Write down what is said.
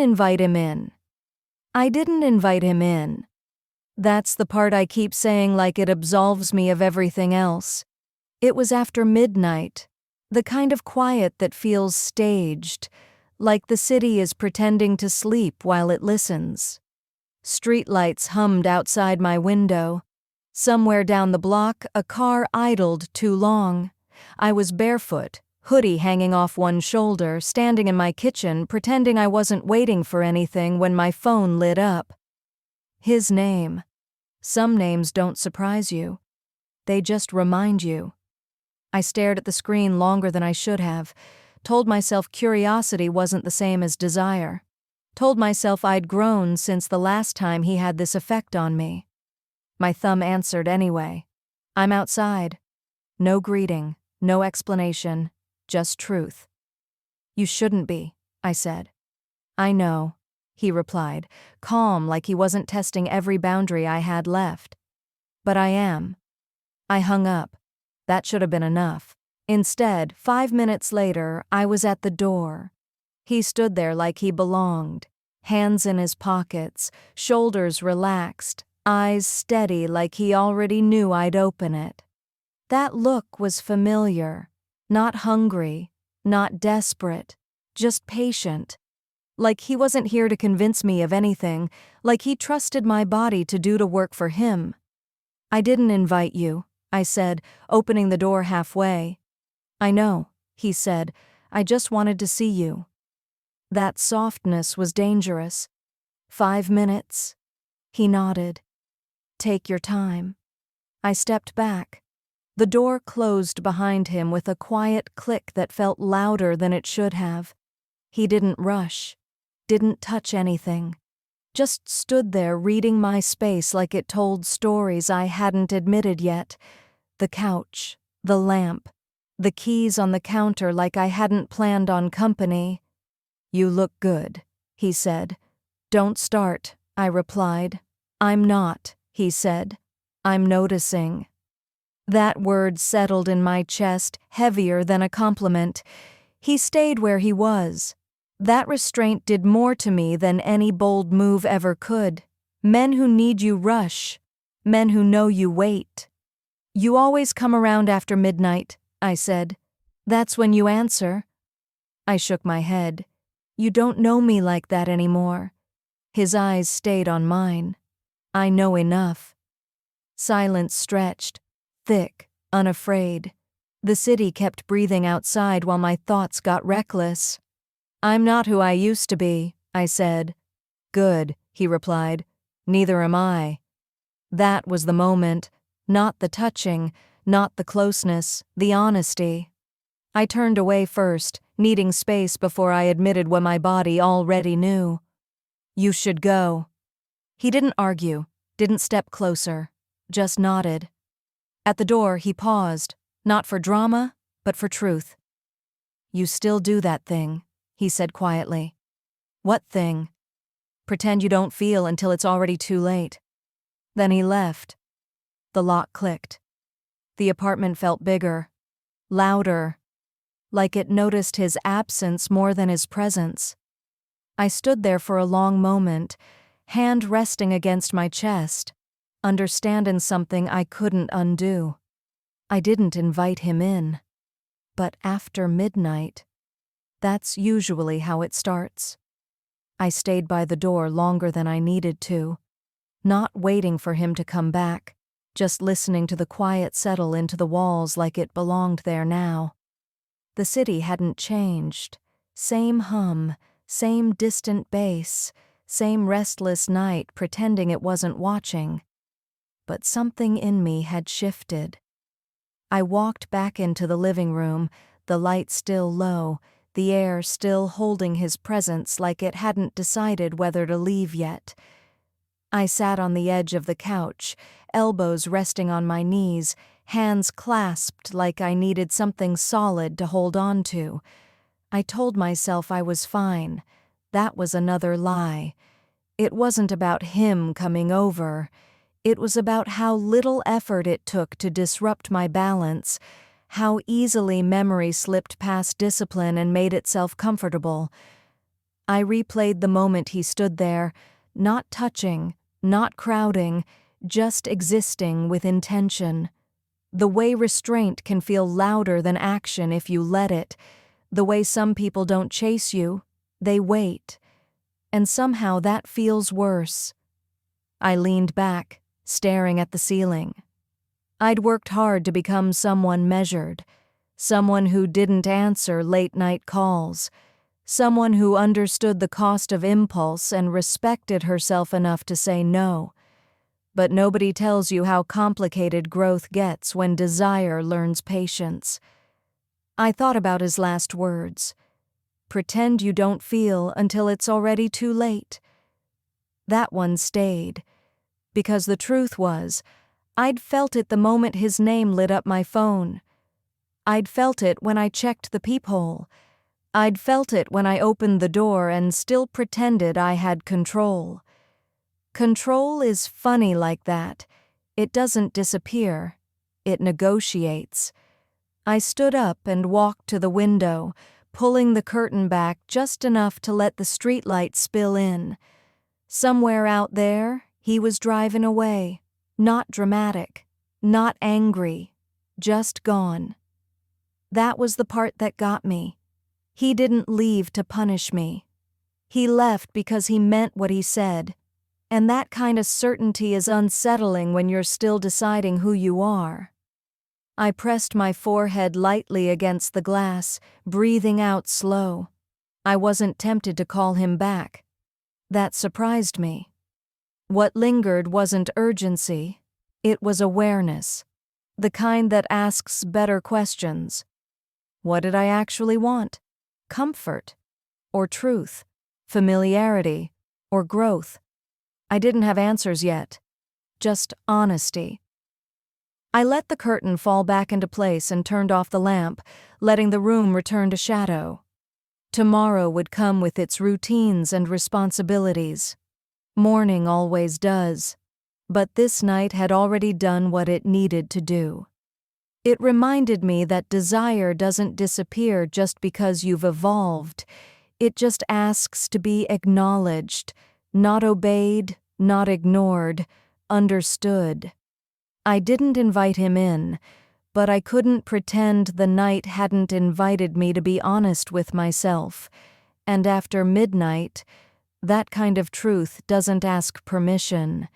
invite him in. I didn't invite him in. That's the part I keep saying like it absolves me of everything else. It was after midnight, the kind of quiet that feels staged, like the city is pretending to sleep while it listens. Streetlights hummed outside my window. Somewhere down the block, a car idled too long. I was barefoot, hoodie hanging off one shoulder, standing in my kitchen, pretending I wasn't waiting for anything when my phone lit up. His name. Some names don't surprise you. They just remind you. I stared at the screen longer than I should have, told myself curiosity wasn't the same as desire. Told myself I'd grown since the last time he had this effect on me. My thumb answered anyway. I'm outside. No greeting, no explanation, just truth. You shouldn't be, I said. I know, he replied, calm like he wasn't testing every boundary I had left. But I am. I hung up. That should have been enough. Instead, 5 minutes later, I was at the door. He stood there like he belonged, hands in his pockets, shoulders relaxed, eyes steady like he already knew I'd open it. That look was familiar, not hungry, not desperate, just patient. Like he wasn't here to convince me of anything, like he trusted my body to do the work for him. I didn't invite you, I said, opening the door halfway. I know, he said, I just wanted to see you. That softness was dangerous. 5 minutes. He nodded. Take your time. I stepped back. The door closed behind him with a quiet click that felt louder than it should have. He didn't rush, didn't touch anything. Just stood there reading my space like it told stories I hadn't admitted yet. The couch, the lamp, the keys on the counter like I hadn't planned on company. You look good, he said. Don't start, I replied. I'm not, he said. I'm noticing. That word settled in my chest, heavier than a compliment. He stayed where he was. That restraint did more to me than any bold move ever could. Men who need you rush. Men who know you wait. You always come around after midnight, I said. That's when you answer. I shook my head. You don't know me like that anymore. His eyes stayed on mine. I know enough. Silence stretched, thick, unafraid. The city kept breathing outside while my thoughts got reckless. I'm not who I used to be, I said. Good, he replied. Neither am I. That was the moment, not the touching, not the closeness, the honesty. I turned away first, needing space before I admitted what my body already knew. You should go. He didn't argue, didn't step closer, just nodded. At the door, he paused, not for drama, but for truth. You still do that thing, he said quietly. What thing? Pretend you don't feel until it's already too late. Then he left. The lock clicked. The apartment felt bigger, louder, like it noticed his absence more than his presence. I stood there for a long moment, hand resting against my chest, understanding something I couldn't undo. I didn't invite him in. But after midnight, that's usually how it starts. I stayed by the door longer than I needed to, not waiting for him to come back, just listening to the quiet settle into the walls like it belonged there now. The city hadn't changed. Same hum, same distant bass, same restless night pretending it wasn't watching. But something in me had shifted. I walked back into the living room, the light still low, the air still holding his presence like it hadn't decided whether to leave yet. I sat on the edge of the couch, elbows resting on my knees, hands clasped like I needed something solid to hold on to. I told myself I was fine. That was another lie. It wasn't about him coming over. It was about how little effort it took to disrupt my balance, how easily memory slipped past discipline and made itself comfortable. I replayed the moment he stood there, not touching, not crowding, just existing with intention. The way restraint can feel louder than action if you let it, the way some people don't chase you, they wait. And somehow that feels worse. I leaned back, staring at the ceiling. I'd worked hard to become someone measured, someone who didn't answer late-night calls, someone who understood the cost of impulse and respected herself enough to say no. But nobody tells you how complicated growth gets when desire learns patience. I thought about his last words. Pretend you don't feel until it's already too late. That one stayed, because the truth was, I'd felt it the moment his name lit up my phone. I'd felt it when I checked the peephole. I'd felt it when I opened the door and still pretended I had control. Control is funny like that. It doesn't disappear. It negotiates. I stood up and walked to the window, pulling the curtain back just enough to let the streetlight spill in. Somewhere out there, he was driving away. Not dramatic, not angry, just gone. That was the part that got me. He didn't leave to punish me. He left because he meant what he said. And that kind of certainty is unsettling when you're still deciding who you are. I pressed my forehead lightly against the glass, breathing out slow. I wasn't tempted to call him back. That surprised me. What lingered wasn't urgency, it was awareness, the kind that asks better questions. What did I actually want? Comfort? Or truth? Familiarity? Or growth? I didn't have answers yet, just honesty. I let the curtain fall back into place and turned off the lamp, letting the room return to shadow. Tomorrow would come with its routines and responsibilities. Morning always does, but this night had already done what it needed to do. It reminded me that desire doesn't disappear just because you've evolved. It just asks to be acknowledged, not obeyed, not ignored, understood. I didn't invite him in, but I couldn't pretend the night hadn't invited me to be honest with myself. And after midnight, that kind of truth doesn't ask permission.